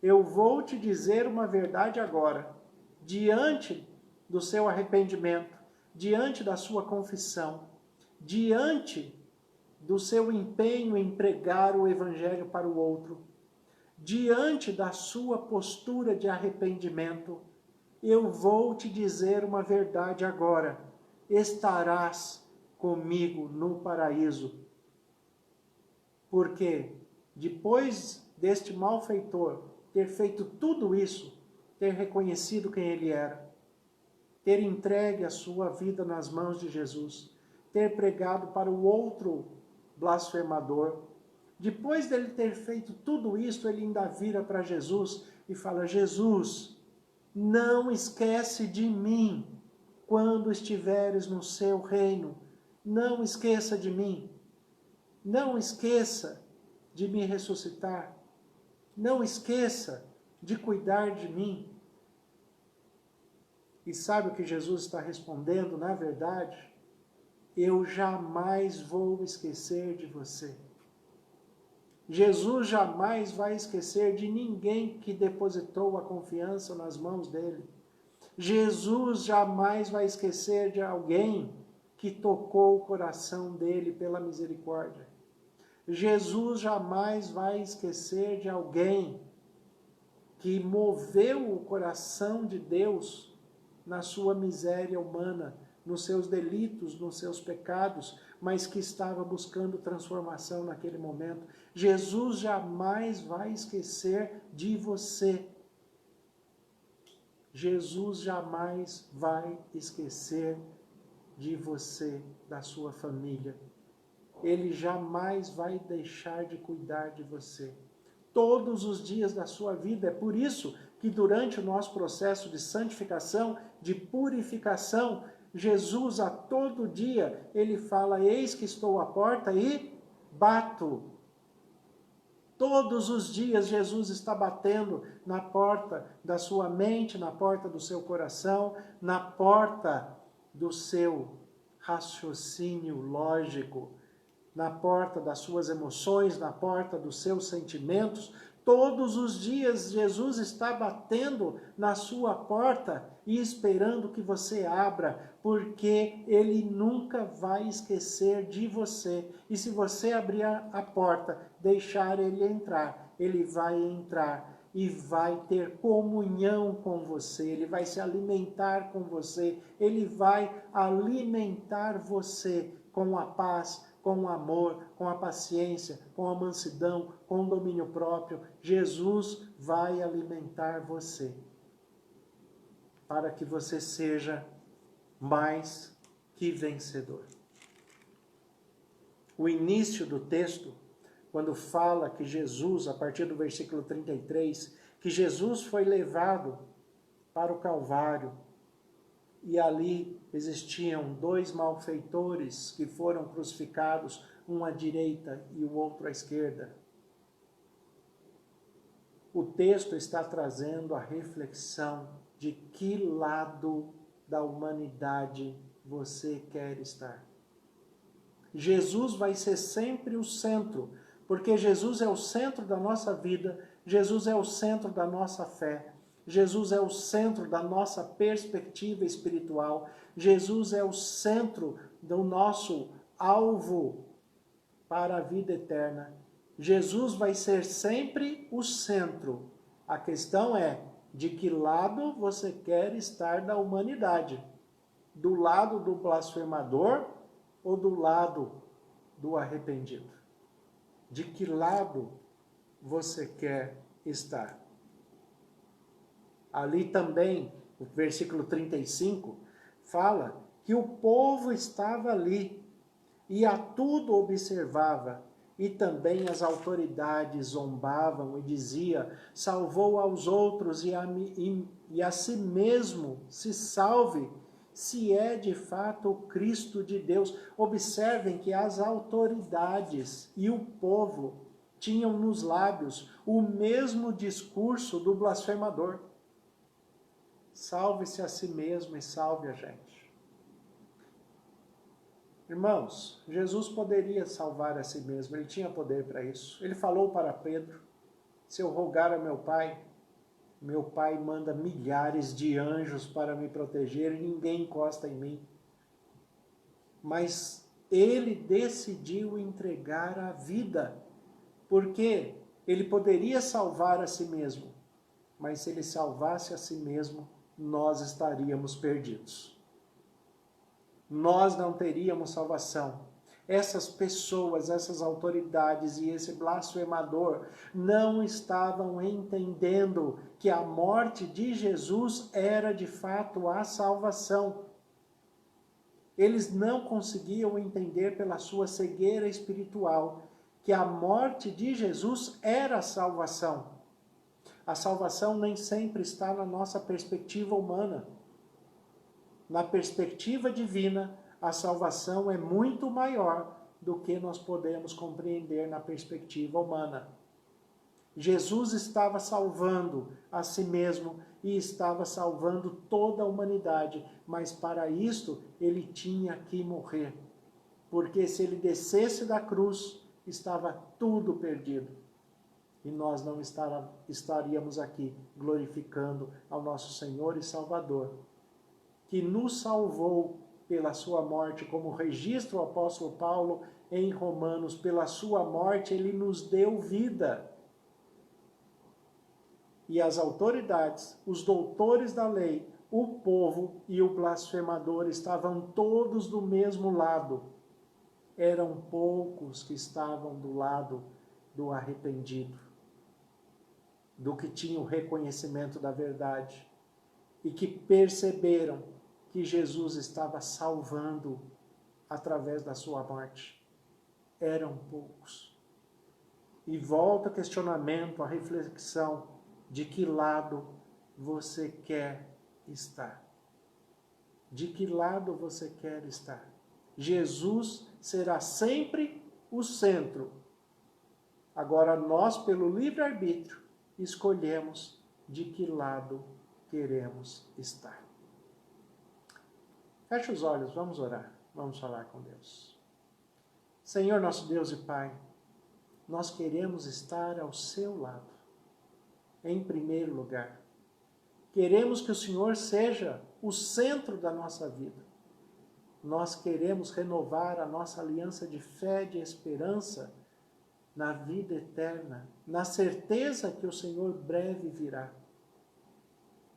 Eu vou te dizer uma verdade agora. Diante do seu arrependimento, diante da sua confissão, diante do seu empenho em pregar o evangelho para o outro, diante da sua postura de arrependimento, eu vou te dizer uma verdade agora. Estarás comigo no paraíso. Porque depois deste malfeitor ter feito tudo isso, ter reconhecido quem ele era, ter entregue a sua vida nas mãos de Jesus, ter pregado para o outro blasfemador, depois dele ter feito tudo isso, ele ainda vira para Jesus e fala, Jesus, não esquece de mim quando estiveres no seu reino. Não esqueça de mim. Não esqueça de me ressuscitar. Não esqueça de cuidar de mim. E sabe o que Jesus está respondendo? Na verdade, eu jamais vou esquecer de você. Jesus jamais vai esquecer de ninguém que depositou a confiança nas mãos dele. Jesus jamais vai esquecer de alguém que tocou o coração dele pela misericórdia. Jesus jamais vai esquecer de alguém que moveu o coração de Deus na sua miséria humana, nos seus delitos, nos seus pecados, mas que estava buscando transformação naquele momento. Jesus jamais vai esquecer de você. Jesus jamais vai esquecer de você, da sua família. Ele jamais vai deixar de cuidar de você. Todos os dias da sua vida. É por isso que durante o nosso processo de santificação, de purificação, Jesus a todo dia, ele fala, eis que estou à porta e bato. Todos os dias Jesus está batendo na porta da sua mente, na porta do seu coração, na porta do seu raciocínio lógico. na porta das suas emoções, na porta dos seus sentimentos. Todos os dias Jesus está batendo na sua porta e esperando que você abra, porque Ele nunca vai esquecer de você. E se você abrir a porta, deixar Ele entrar, Ele vai entrar e vai ter comunhão com você, Ele vai se alimentar com você, Ele vai alimentar você com a paz, com o amor, com a paciência, com a mansidão, com o domínio próprio. Jesus vai alimentar você para que você seja mais que vencedor. O início do texto, quando fala que Jesus, a partir do versículo 33, que Jesus foi levado para o Calvário, e ali existiam 2 malfeitores que foram crucificados, um à direita e o outro à esquerda. O texto está trazendo a reflexão de que lado da humanidade você quer estar. Jesus vai ser sempre o centro, porque Jesus é o centro da nossa vida, Jesus é o centro da nossa fé, Jesus é o centro da nossa perspectiva espiritual, Jesus é o centro do nosso alvo para a vida eterna. Jesus vai ser sempre o centro. A questão é de que lado você quer estar da humanidade. Do lado do blasfemador ou do lado do arrependido? De que lado você quer estar? Ali também, o versículo 35, fala que o povo estava ali e a tudo observava, e também as autoridades zombavam e dizia: salvou aos outros e a si mesmo se salve, se é de fato o Cristo de Deus. Observem que as autoridades e o povo tinham nos lábios o mesmo discurso do blasfemador. Salve-se a si mesmo e salve a gente. Irmãos, Jesus poderia salvar a si mesmo, ele tinha poder para isso. Ele falou para Pedro: se eu rogar a meu Pai manda milhares de anjos para me proteger e ninguém encosta em mim. Mas ele decidiu entregar a vida, porque ele poderia salvar a si mesmo, mas se ele salvasse a si mesmo, nós estaríamos perdidos. Nós não teríamos salvação. Essas pessoas, essas autoridades e esse blasfemador não estavam entendendo que a morte de Jesus era de fato a salvação. Eles não conseguiam entender pela sua cegueira espiritual que a morte de Jesus era a salvação. A salvação nem sempre está na nossa perspectiva humana. Na perspectiva divina, a salvação é muito maior do que nós podemos compreender na perspectiva humana. Jesus estava salvando a si mesmo e estava salvando toda a humanidade, mas para isto ele tinha que morrer, porque se ele descesse da cruz, estava tudo perdido. E nós não estaríamos aqui glorificando ao nosso Senhor e Salvador, que nos salvou pela sua morte, como registra o apóstolo Paulo em Romanos: pela sua morte ele nos deu vida. E as autoridades, os doutores da lei, o povo e o blasfemador estavam todos do mesmo lado. Eram poucos que estavam do lado do arrependido, do que tinha o reconhecimento da verdade e que perceberam que Jesus estava salvando através da sua morte. Eram poucos. E volta o questionamento, a reflexão: de que lado você quer estar? De que lado você quer estar? Jesus será sempre o centro. Agora nós, pelo livre-arbítrio, escolhemos de que lado queremos estar. Feche os olhos, vamos orar, vamos falar com Deus. Senhor nosso Deus e Pai, nós queremos estar ao seu lado, em primeiro lugar. Queremos que o Senhor seja o centro da nossa vida. Nós queremos renovar a nossa aliança de fé, de esperança, na vida eterna, na certeza que o Senhor breve virá.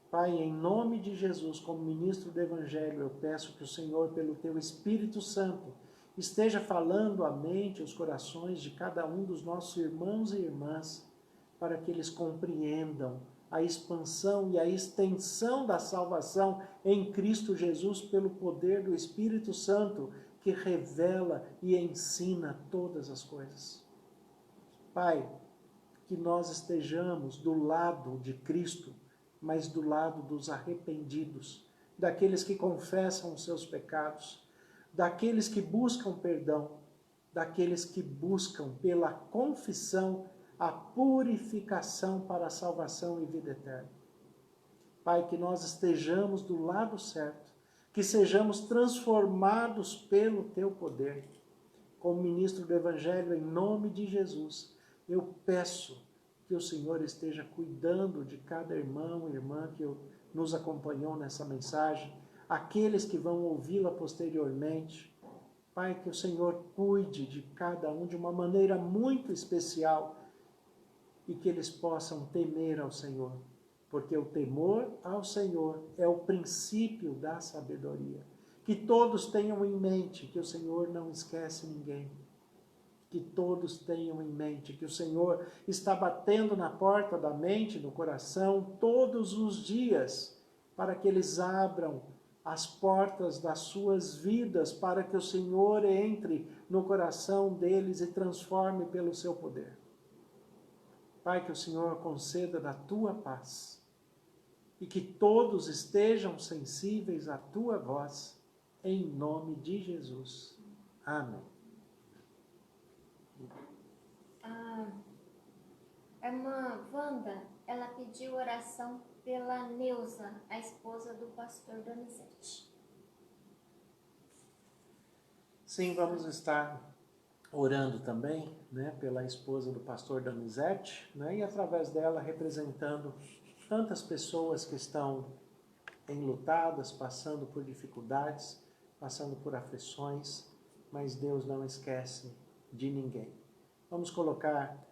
Pai, em nome de Jesus, como ministro do Evangelho, eu peço que o Senhor, pelo Teu Espírito Santo, esteja falando à mente, aos corações de cada um dos nossos irmãos e irmãs, para que eles compreendam a expansão e a extensão da salvação em Cristo Jesus pelo poder do Espírito Santo, que revela e ensina todas as coisas. Pai, que nós estejamos do lado de Cristo, mas do lado dos arrependidos, daqueles que confessam os seus pecados, daqueles que buscam perdão, daqueles que buscam pela confissão a purificação para a salvação e vida eterna. Pai, que nós estejamos do lado certo, que sejamos transformados pelo Teu poder. Como ministro do Evangelho, em nome de Jesus, eu peço que o Senhor esteja cuidando de cada irmão e irmã que nos acompanhou nessa mensagem, aqueles que vão ouvi-la posteriormente. Pai, que o Senhor cuide de cada um de uma maneira muito especial e que eles possam temer ao Senhor, porque o temor ao Senhor é o princípio da sabedoria. Que todos tenham em mente que o Senhor não esquece ninguém. Que todos tenham em mente que o Senhor está batendo na porta da mente, do coração, todos os dias, para que eles abram as portas das suas vidas, para que o Senhor entre no coração deles e transforme pelo seu poder. Pai, que o Senhor conceda da tua paz e que todos estejam sensíveis à tua voz, em nome de Jesus. Amém. A irmã Wanda, ela pediu oração pela Neuza, a esposa do pastor Donizete. Sim, vamos estar orando também, né, pela esposa do pastor Donizete, né, e através dela representando tantas pessoas que estão enlutadas, passando por dificuldades, passando por aflições, mas Deus não esquece de ninguém. Vamos colocar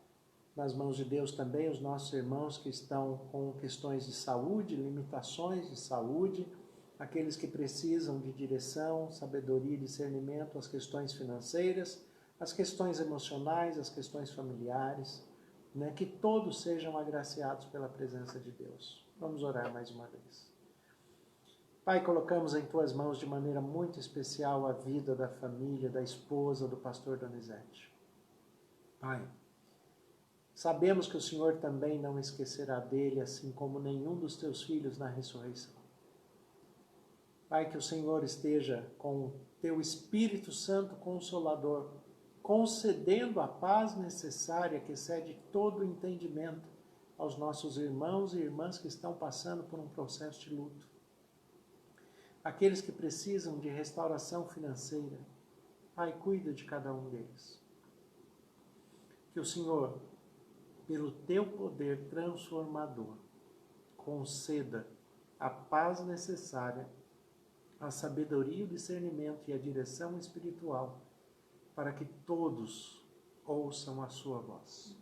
nas mãos de Deus também os nossos irmãos que estão com questões de saúde, limitações de saúde, aqueles que precisam de direção, sabedoria e discernimento, as questões financeiras, as questões emocionais, as questões familiares, né? Que todos sejam agraciados pela presença de Deus. Vamos orar mais uma vez. Pai, colocamos em Tuas mãos de maneira muito especial a vida da família, da esposa do pastor Donizete. Pai, sabemos que o Senhor também não esquecerá dele, assim como nenhum dos Teus filhos na ressurreição. Pai, que o Senhor esteja com o Teu Espírito Santo Consolador, concedendo a paz necessária que excede todo o entendimento aos nossos irmãos e irmãs que estão passando por um processo de luto. Aqueles que precisam de restauração financeira, Pai, cuida de cada um deles. Que o Senhor, pelo Teu poder transformador, conceda a paz necessária, a sabedoria, o discernimento e a direção espiritual, para que todos ouçam a Sua voz.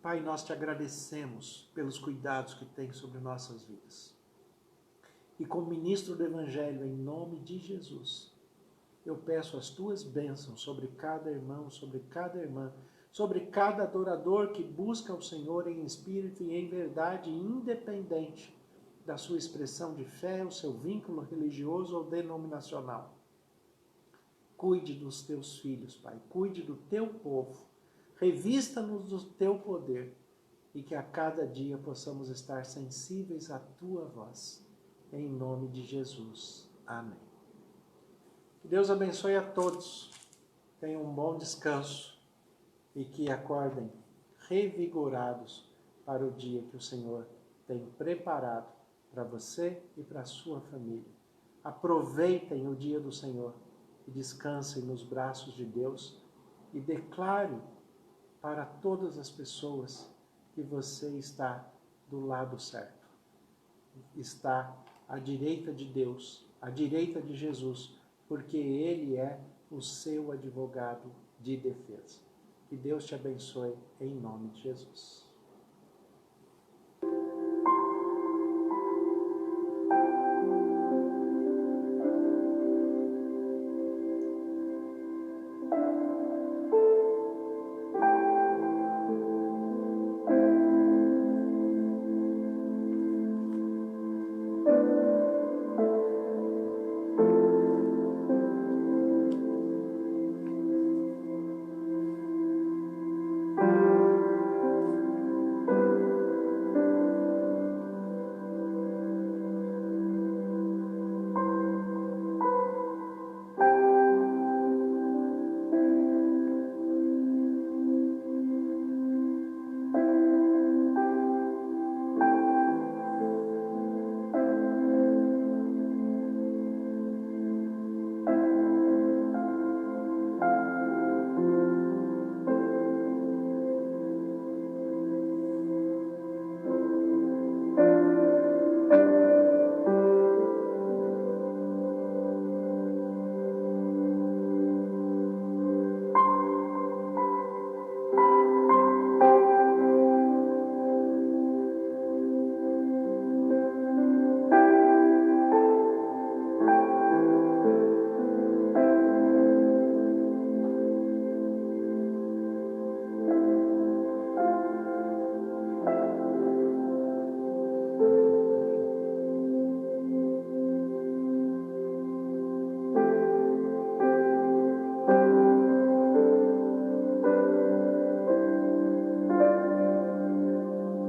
Pai, nós Te agradecemos pelos cuidados que Tem sobre nossas vidas. E como ministro do Evangelho, em nome de Jesus, eu peço as Tuas bênçãos sobre cada irmão, sobre cada irmã, sobre cada adorador que busca o Senhor em espírito e em verdade, independente da sua expressão de fé, o seu vínculo religioso ou denominacional. Cuide dos Teus filhos, Pai, cuide do Teu povo, revista-nos do Teu poder e que a cada dia possamos estar sensíveis à Tua voz. Em nome de Jesus. Amém. Que Deus abençoe a todos, tenham um bom descanso e que acordem revigorados para o dia que o Senhor tem preparado para você e para a sua família. Aproveitem o dia do Senhor e descanse nos braços de Deus e declare para todas as pessoas que você está do lado certo. Está à direita de Deus, à direita de Jesus, porque Ele é o seu advogado de defesa. Que Deus te abençoe em nome de Jesus.